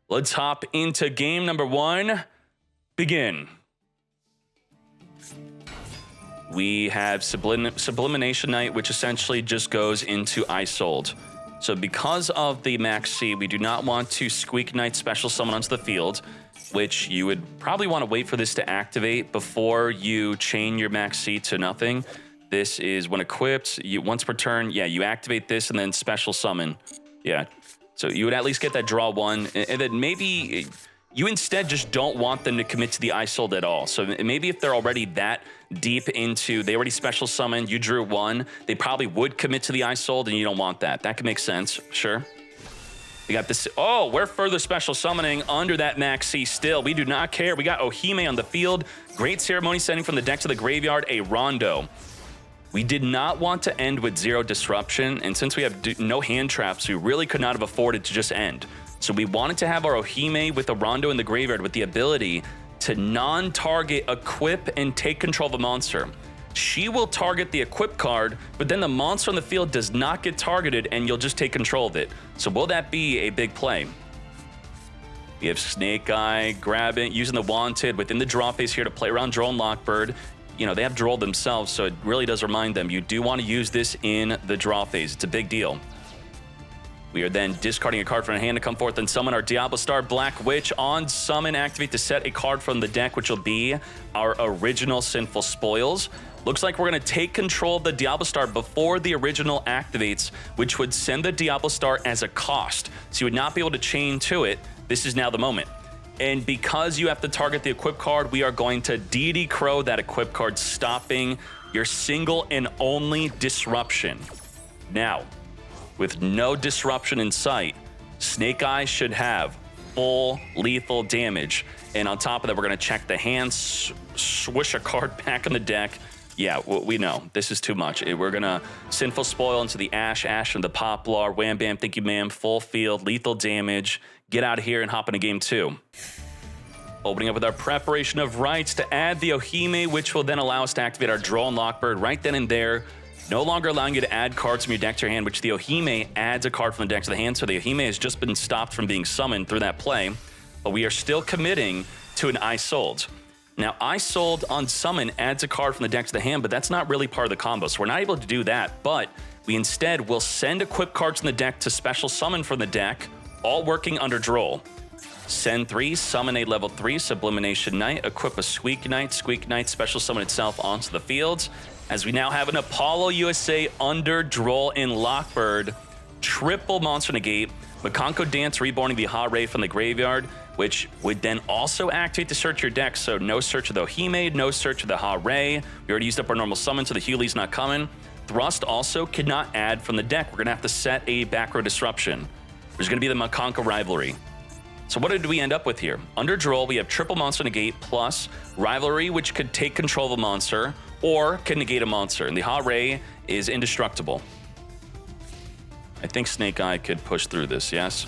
Let's hop into game number 1. Begin. We have Sublimination Knight, which essentially just goes into Isold. So because of the Max C, we do not want to Squeak Knight special summon onto the field, which you would probably want to wait for this to activate before you chain your Max C to nothing. This is when equipped, once per turn, you activate this and then special summon. Yeah, so you would at least get that draw 1, and then maybe you instead just don't want them to commit to the Isold at all. So maybe if they're already that deep into, they already special summoned, you drew 1, they probably would commit to the Isold, and you don't want that. That could make sense, sure. We got this. Oh, we're further special summoning under that Max C still. We do not care. We got Ohime on the field. Great Ceremony sending from the deck to the graveyard, a Rondo. We did not want to end with 0 disruption, and since we have no hand traps, we really could not have afforded to just end. So we wanted to have our Ohime with a Rondo in the graveyard with the ability to non-target, equip, and take control of a monster. She will target the equip card, but then the monster on the field does not get targeted, and you'll just take control of it. So will that be a big play? We have Snake Eye grabbing, using the Wanted within the draw phase here to play around Duel and Lockbird. You know, they have Duel themselves, so it really does remind them you do want to use this in the draw phase. It's a big deal. We are then discarding a card from our hand to come forth and summon our Diablo Star Black Witch. On summon, activate to set a card from the deck, which will be our original Sinful Spoils. Looks like we're going to take control of the Diablo Star before the original activates, which would send the Diablo Star as a cost. So you would not be able to chain to it. This is now the moment. And because you have to target the equip card, we are going to Deity Crow that equip card, stopping your single and only disruption. Now, with no disruption in sight, Snake Eye should have full lethal damage. And on top of that, we're going to check the hand, swish a card back in the deck. Yeah, we know. This is too much. We're going to Sinful Spoil into the Ash into the Poplar, wham bam, thank you ma'am, full field, lethal damage. Get out of here and hop into game 2. Opening up with our Preparation of Rites to add the Ohime, which will then allow us to activate our Duel and Lockbird right then and there. No longer allowing you to add cards from your deck to your hand, which the Ohime adds a card from the deck to the hand. So the Ohime has just been stopped from being summoned through that play. But we are still committing to an Isold. Now, Isold on summon adds a card from the deck to the hand, but that's not really part of the combo. So we're not able to do that. But we instead will send equip cards in the deck to special summon from the deck, all working under Duel. Send 3, summon a level 3 Sublimination Knight, equip a Squeak Knight, special summon itself onto the field. As we now have an Apollo USA under Duel in Lockbird, triple monster negate, Mikanko Dance reborning the Ha-Ray from the graveyard, which would then also activate to search your deck. So no search of the Ohime, no search of the Ha-Ray. We already used up our normal summon, so the Hewley's not coming. Thrust also could not add from the deck. We're gonna have to set a back row disruption. There's gonna be the Mikanko rivalry. So what did we end up with here? Under Duel, we have triple monster negate plus rivalry, which could take control of a monster or can negate a monster. And the Ha-Ray is indestructible. I think Snake Eye could push through this, yes?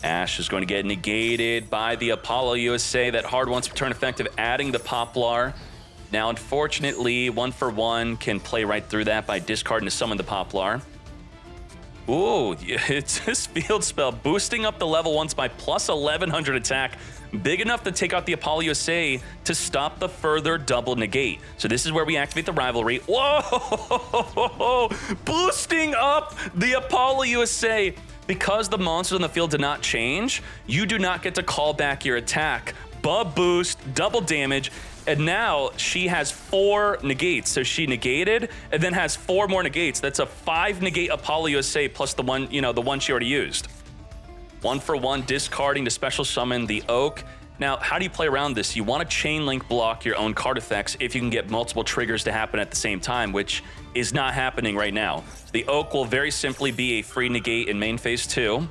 Ash is going to get negated by the Apollo USA. That hard once per turn effective, adding the Poplar. Now, unfortunately, 1-for-1 can play right through that by discarding to summon the Poplar. Ooh, it's this field spell, boosting up the level once by plus 1100 attack, big enough to take out the Apollo USA to stop the further double negate. So this is where we activate the rivalry. Whoa! Boosting up the Apollo USA. Because the monsters on the field did not change, you do not get to call back your attack. Bub boost, double damage, and now she has 4 negates. So she negated and then has 4 more negates. That's a 5 negate Apollo USA plus the one, the one she already used. 1-for-1 discarding to special summon the Oak. Now, how do you play around this? You want to chain link block your own card effects if you can get multiple triggers to happen at the same time, which is not happening right now. The Oak will very simply be a free negate in main phase 2.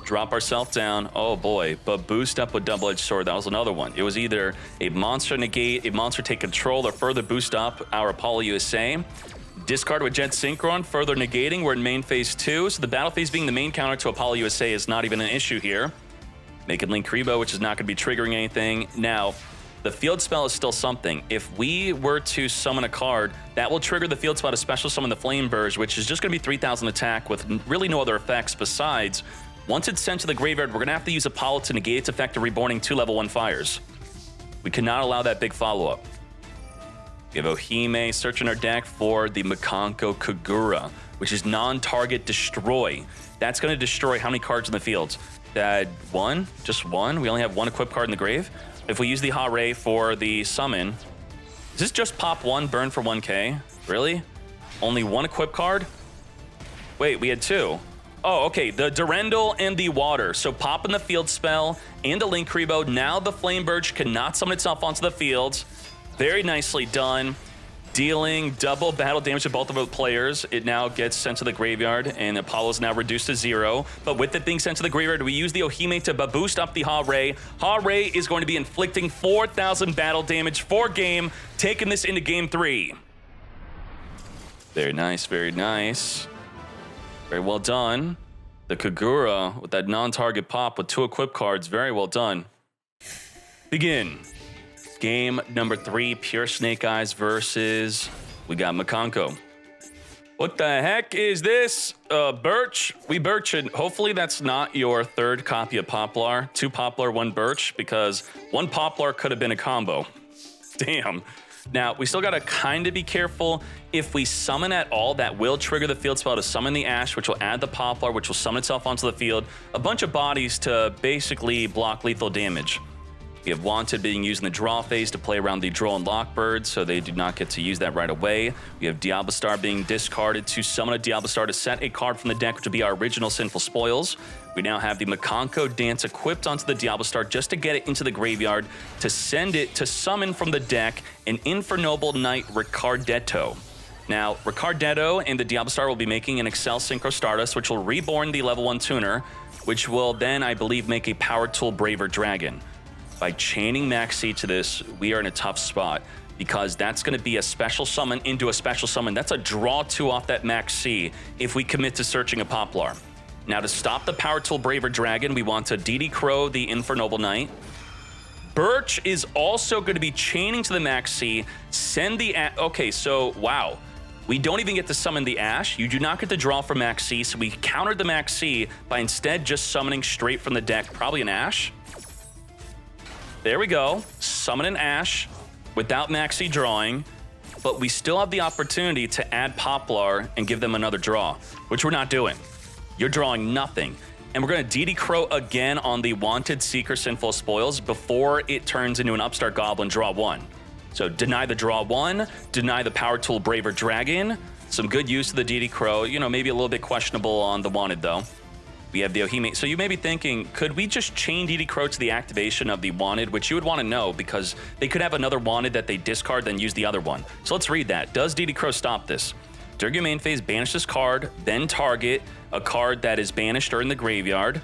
Drop ourselves down. Oh boy, but boost up with double-edged sword. That was another one. It was either a monster negate, a monster take control, or further boost up our Apollo USA. Discard with Jet Synchron, further negating. We're in main phase 2, so the battle phase being the main counter to Apollo USA is not even an issue here. Make it Link Rebo, which is not going to be triggering anything. Now, the field spell is still something. If we were to summon a card, that will trigger the field spell to special summon the Flame Burge, which is just going to be 3,000 attack with really no other effects besides Once it's sent to the graveyard, we're going to have to use Apollo to negate its effect of reborning 2 level 1 fires. We cannot allow that big follow-up. We have Ohime searching our deck for the Mikanko Kagura, which is non-target destroy. That's going to destroy how many cards in the field? That one? Just one? We only have one equipped card in the grave? If we use the Hare for the summon, is this just pop 1, burn for 1k? Really? Only one equipped card? Wait, we had 2. Oh, okay, the Durendal and the Water. So pop in the field spell and the Link Rebo. Now the Flame Birch cannot summon itself onto the field. Very nicely done. Dealing double battle damage to both of the players. It now gets sent to the graveyard, and Apollo's now reduced to 0. But with it being sent to the graveyard, we use the Ohime to boost up the Hare. Hare is going to be inflicting 4,000 battle damage for game, taking this into game 3. Very nice, very nice. Very well done. The Kagura with that non-target pop with 2 equipped cards. Very well done. Begin. Game number 3, Pure Snake Eyes versus, we got Mikanko. What the heck is this? Birch? We Birch, and hopefully that's not your 3rd copy of Poplar. 2 Poplar, 1 Birch, because 1 Poplar could have been a combo. Damn. Now, we still gotta kind of be careful. If we summon at all, that will trigger the field spell to summon the Ash, which will add the Poplar, which will summon itself onto the field. A bunch of bodies to basically block lethal damage. We have Wanted being used in the draw phase to play around the Droll and Lockbird, so they do not get to use that right away. We have Diablo Star being discarded to summon a Diablo Star to set a card from the deck, which would be our original Sinful Spoils. We now have the Mikanko Dance equipped onto the Diablo Star just to get it into the graveyard, to send it to summon from the deck an Infernoble Knight Ricardetto. Now, Ricardetto and the Diablo Star will be making an Excel Synchro Stardust, which will reborn the level 1 tuner, which will then, I believe, make a Power Tool Braver Dragon. By chaining Maxi to this, we are in a tough spot because that's going to be a special summon into a special summon. That's a draw 2 off that Maxi if we commit to searching a Poplar. Now, to stop the Power Tool Braver Dragon, we want to DD Crow the Infernoble Knight. Birch is also going to be chaining to the Maxi. Send the... Okay, so, wow. We don't even get to summon the Ash. You do not get to draw from Maxi, so we countered the Maxi by instead just summoning straight from the deck, probably an Ash. There we go. Summon an Ash without Maxi drawing, but we still have the opportunity to add Poplar and give them another draw, which we're not doing. You're drawing nothing. And we're going to DD Crow again on the Wanted Seeker Sinful Spoils before it turns into an Upstart Goblin draw 1. So deny the draw 1, deny the Power Tool Braver Dragon. Some good use of the DD Crow. You know, maybe a little bit questionable on the Wanted, though. We have the Ohime. So you may be thinking, could we just chain DD Crow to the activation of the Wanted, which you would want to know because they could have another Wanted that they discard, then use the other one. So let's read that. Does DD Crow stop this? During your main phase, banish this card, then target a card that is banished or in the graveyard.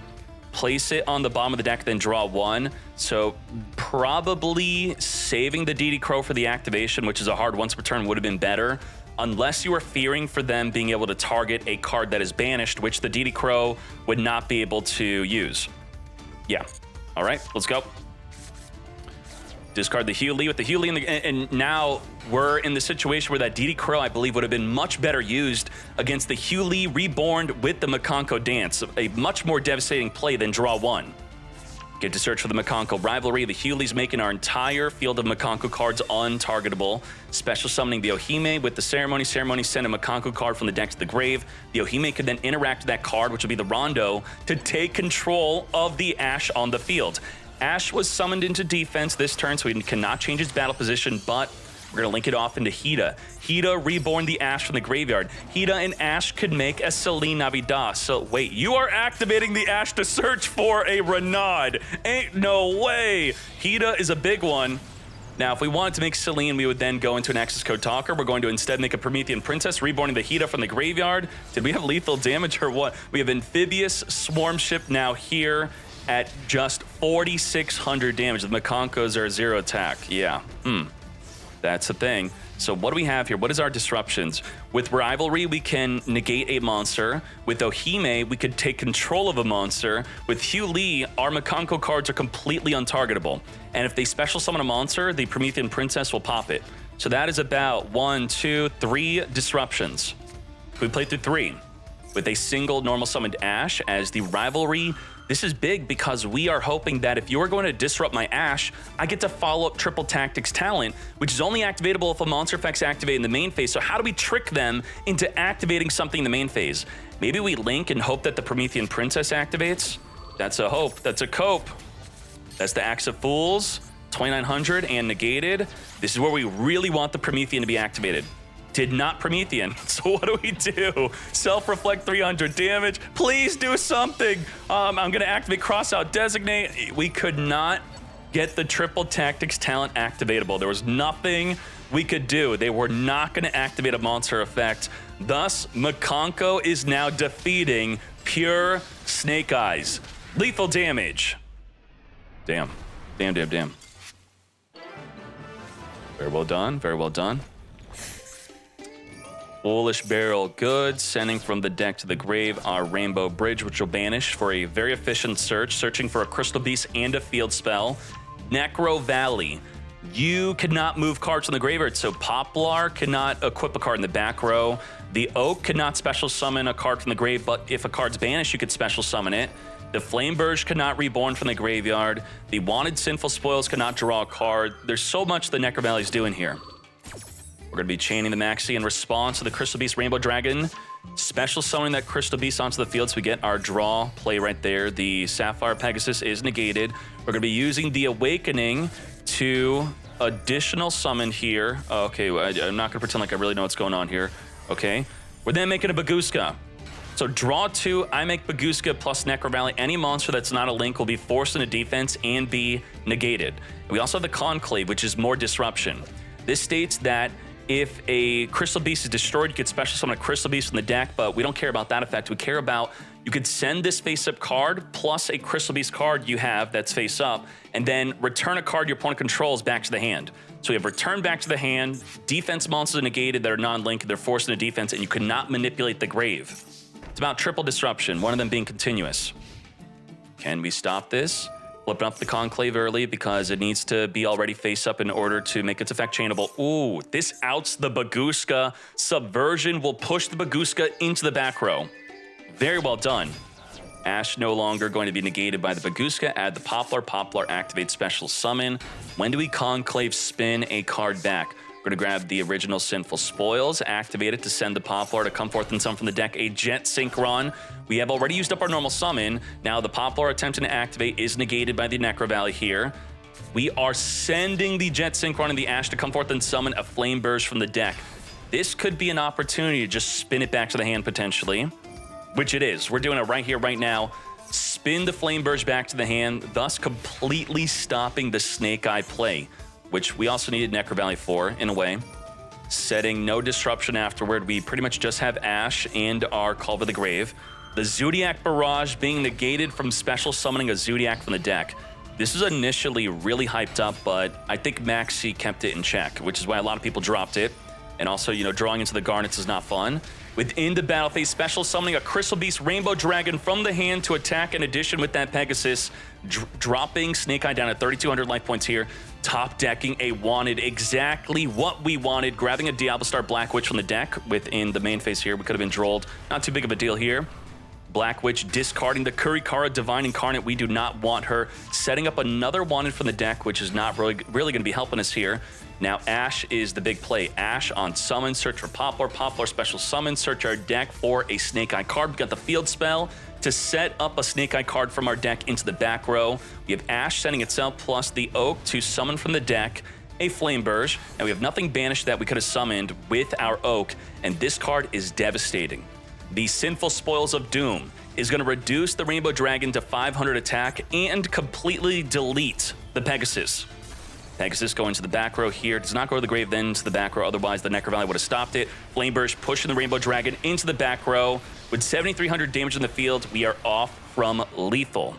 Place it on the bottom of the deck, then draw 1. So probably saving the DD Crow for the activation, which is a hard once per turn, would have been better. Unless you are fearing for them being able to target a card that is banished, which the DD Crow would not be able to use. Yeah. All right, let's go. Discard the Hewley with the Hewley, and now we're in the situation where that DD Crow, I believe, would have been much better used against the Hewley reborn with the Mikanko Dance. A much more devastating play than draw 1. Get to search for the Mikanko Rivalry. The Hewley's making our entire field of Mikanko cards untargetable. Special summoning the Ohime with the Ceremony. Ceremony send a Mikanko card from the deck to the grave. The Ohime could then interact with that card, which will be the Rondo, to take control of the Ash on the field. Ash was summoned into defense this turn, so he cannot change his battle position, but we're going to link it off into Hida. Hida reborn the Ash from the graveyard. Hida and Ash could make a Celine Navidad. So wait, you are activating the Ash to search for a Renaud. Ain't no way. Hida is a big one. Now, if we wanted to make Celine, we would then go into an access code talker. We're going to instead make a Promethean Princess, reborning the Hida from the graveyard. Did we have lethal damage or what? We have Amphibious Swarm Ship now here at just 4,600 damage. The Mikankos are 0 attack. Yeah. That's the thing. So what do we have here? What is our disruptions? With Rivalry, we can negate a monster. With Ohime, we could take control of a monster. With Hewley, our Mikanko cards are completely untargetable. And if they special summon a monster, the Promethean Princess will pop it. So that is about 1, 2, 3 disruptions. We play through 3. with a single normal summoned Ash as the rivalry. This is big because we are hoping that if you're going to disrupt my Ash, I get to follow up Triple Tactics talent, which is only activatable if a monster effect's activated in the main phase. So how do we trick them into activating something in the main phase? Maybe we link and hope that the Promethean Princess activates? That's a hope. That's a cope. That's the Axe of Fools, 2900 and negated. This is where we really want the Promethean to be activated. Did not Promethean. So what do we do? Self-reflect 300 damage. Please do something. I'm going to activate Crossout Designate. We could not get the Triple Tactics talent activatable. There was nothing we could do. They were not going to activate a monster effect. Thus, Mikanko is now defeating pure Snake Eyes. Lethal damage. Damn. Damn, damn, damn. Very well done. Very well done. Foolish Barrel, good. Sending from the deck to the grave our Rainbow Bridge, which will banish for a very efficient search, searching for a Crystal Beast and a field spell. Necro Valley. You cannot move cards from the graveyard, so Poplar cannot equip a card in the back row. The Oak cannot special summon a card from the grave, but if a card's banished, you could special summon it. The Flameburge cannot reborn from the graveyard. The Wanted Sinful Spoils cannot draw a card. There's so much the Necro Valley's doing here. We're going to be chaining the Maxi in response to the Crystal Beast Rainbow Dragon. Special summoning that Crystal Beast onto the field so we get our draw play right there. The Sapphire Pegasus is negated. We're going to be using the Awakening to additional summon here. Okay, I'm not going to pretend like I really know what's going on here. Okay, we're then making a Baguska. So draw 2, I make Baguska plus Necro Valley. Any monster that's not a link will be forced into defense and be negated. We also have the Conclave, which is more disruption. This states that if a Crystal Beast is destroyed, you could special summon a Crystal Beast from the deck, but we don't care about that effect. We care about, you could send this face-up card plus a Crystal Beast card you have that's face-up, and then return a card your opponent controls back to the hand. So we have return back to the hand, defense monsters are negated that are non-linked, they're forced into defense, and you cannot manipulate the grave. It's about triple disruption, one of them being continuous. Can we stop this? Flipping up the Conclave early because it needs to be already face up in order to make its effect chainable. Ooh, this outs the Baguska. Subversion will push the Baguska into the back row. Very well done. Ash no longer going to be negated by the Baguska. Add the Poplar. Poplar activates special summon. When do we Conclave spin a card back? We're going to grab the original Sinful Spoils, activate it to send the Poplar to come forth and summon from the deck a Jet Synchron. We have already used up our normal summon. Now the Poplar attempting to activate is negated by the Necro Valley here. We are sending the Jet Synchron and the Ash to come forth and summon a Flame Burst from the deck. This could be an opportunity to just spin it back to the hand potentially, which it is. We're doing it right here, right now. Spin the Flame Burst back to the hand, thus completely stopping the Snake Eye play, which we also needed Necro Valley for, in a way. Setting no disruption afterward. We pretty much just have Ash and our Call to the Grave. The Zodiac Barrage being negated from special summoning a Zodiac from the deck. This was initially really hyped up, but I think Maxi kept it in check, which is why a lot of people dropped it. And also, you know, drawing into the Garnets is not fun. Within the battle phase, special summoning a Crystal Beast Rainbow Dragon from the hand to attack in addition with that Pegasus, dropping Snake Eye down at 3,200 life points here, top decking a Wanted, exactly what we wanted, grabbing a Diablo Star Black Witch from the deck within the main phase here. We could have been drolled, not too big of a deal here. Black Witch discarding the Kurikara Divine Incarnate, we do not want her, setting up another Wanted from the deck, which is not really going to be helping us here. Now Ash is the big play. Ash on summon, search for Poplar. Poplar special summon, search our deck for a Snake Eye card. We got the field spell to set up a Snake Eye card from our deck into the back row. We have Ash sending itself plus the Oak to summon from the deck a Flame Burge, and we have nothing banished that we could have summoned with our Oak, and this card is devastating. The Sinful Spoils of Doom is going to reduce the Rainbow Dragon to 500 attack and completely delete the Pegasus. Pegasus going to the back row here. Does not go to the grave, then to the back row. Otherwise, the Necro Valley would have stopped it. Flame Burst pushing the Rainbow Dragon into the back row. With 7,300 damage in the field, we are off from lethal.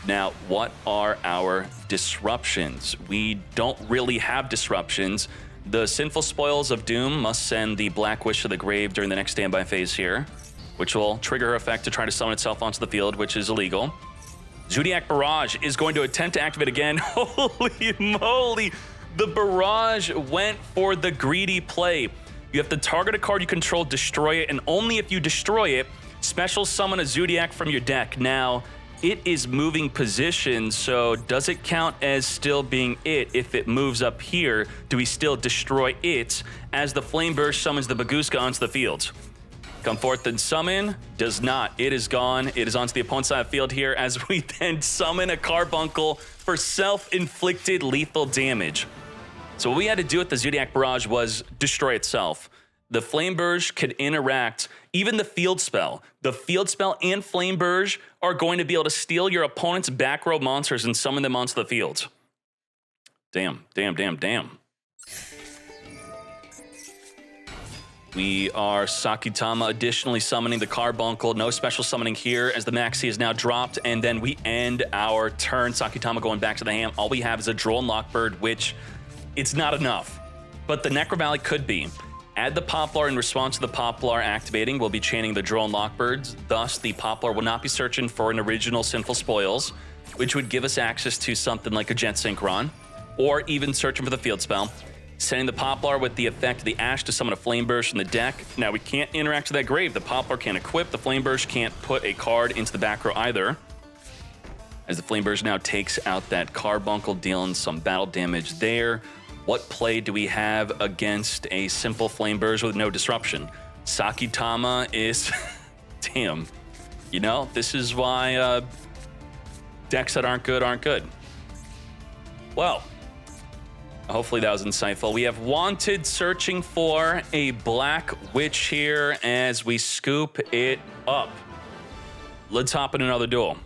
Now, what are our disruptions? We don't really have disruptions. The Sinful Spoils of Doom must send the Black Wish to the grave during the next standby phase here, which will trigger her effect to try to summon itself onto the field, which is illegal. Zodiac Barrage is going to attempt to activate again. Holy moly! The Barrage went for the greedy play. You have to target a card you control, destroy it, and only if you destroy it, special summon a Zodiac from your deck. Now, it is moving position, so does it count as still being it? If it moves up here, do we still destroy it as the Flame Burst summons the Bagooska onto the field? Come forth and summon. Does not. It is gone. It is onto the opponent's side of the field here as we then summon a Carbuncle for self-inflicted lethal damage. So what we had to do with the Zodiac Barrage was destroy itself. The Flame Burge could interact, even the Field Spell. The Field Spell and Flame Burge are going to be able to steal your opponent's back row monsters and summon them onto the field. Damn, damn, damn, damn. We are Sakitama additionally summoning the Carbuncle. No special summoning here as the Maxi is now dropped, and then we end our turn. Sakitama going back to the hand. All we have is a Droll and Lockbird, which it's not enough, but the Necro Valley could be. Add the Poplar in response to the Poplar activating. We'll be chaining the Droll and Lockbirds. Thus, the Poplar will not be searching for an original Sinful Spoils, which would give us access to something like a Jet Synchron, or even searching for the Field Spell. Sending the Poplar with the effect of the Ash to summon a Flame Burst from the deck. Now, we can't interact with that grave. The Poplar can't equip. The Flame Burst can't put a card into the back row either. As the Flame Burst now takes out that Carbuncle, dealing some battle damage there. What play do we have against a simple Flame Burst with no disruption? Sakitama is... Damn. You know, this is why decks that aren't good. Well, hopefully that was insightful. We have Wanted searching for a Black Witch here as we scoop it up. Let's hop in another duel.